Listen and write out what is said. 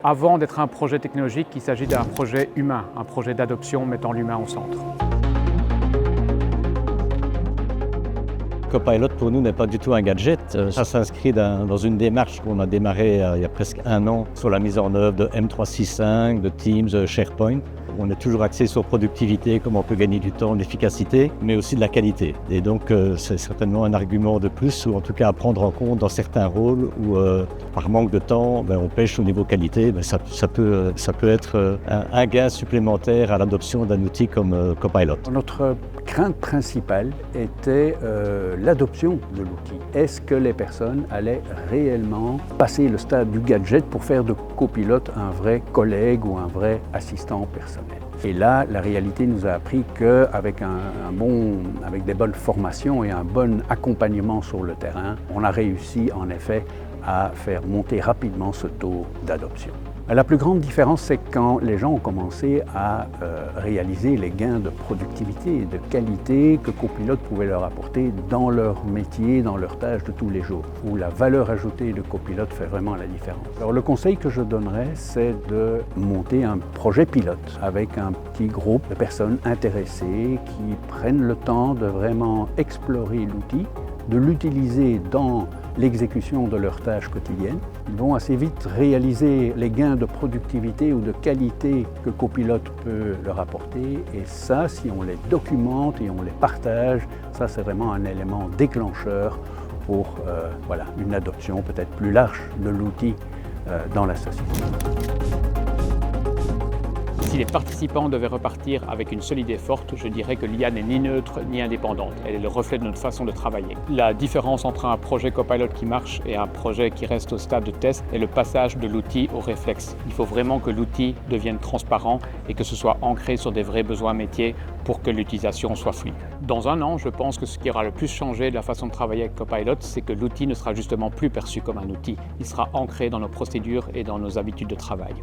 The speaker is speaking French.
Avant d'être un projet technologique, il s'agit d'un projet humain, un projet d'adoption mettant l'humain au centre. Copilot pour nous n'est pas du tout un gadget. Ça s'inscrit dans une démarche qu'on a démarrée il y a presque un an sur la mise en œuvre de M365, de Teams, SharePoint. On est toujours axé sur productivité, comment on peut gagner du temps, l'efficacité, mais aussi de la qualité. Et donc c'est certainement un argument de plus, ou en tout cas à prendre en compte dans certains rôles où par manque de temps, on pêche au niveau qualité. Ça peut être un gain supplémentaire à l'adoption d'un outil comme Copilot. Notre crainte principale était l'adoption de l'outil. Est-ce que les personnes allaient réellement passer le stade du gadget pour faire de Copilot un vrai collègue ou un vrai assistant personnel? Et là, la réalité nous a appris qu'avec avec des bonnes formations et un bon accompagnement sur le terrain, on a réussi en effet à faire monter rapidement ce taux d'adoption. La plus grande différence, c'est quand les gens ont commencé à réaliser les gains de productivité et de qualité que Copilot pouvait leur apporter dans leur métier, dans leurs tâches de tous les jours, où la valeur ajoutée de Copilot fait vraiment la différence. Alors le conseil que je donnerais, c'est de monter un projet pilote avec un petit groupe de personnes intéressées qui prennent le temps de vraiment explorer l'outil, de l'utiliser dans l'exécution de leurs tâches quotidiennes. Ils vont assez vite réaliser les gains de productivité ou de qualité que Copilot peut leur apporter. Et ça, si on les documente et on les partage, ça c'est vraiment un élément déclencheur pour une adoption peut-être plus large de l'outil dans la société. Si les participants devaient repartir avec une seule idée forte, je dirais que l'IA n'est ni neutre ni indépendante. Elle est le reflet de notre façon de travailler. La différence entre un projet Copilot qui marche et un projet qui reste au stade de test est le passage de l'outil au réflexe. Il faut vraiment que l'outil devienne transparent et que ce soit ancré sur des vrais besoins métiers pour que l'utilisation soit fluide. Dans un an, je pense que ce qui aura le plus changé de la façon de travailler avec Copilot, c'est que l'outil ne sera justement plus perçu comme un outil. Il sera ancré dans nos procédures et dans nos habitudes de travail.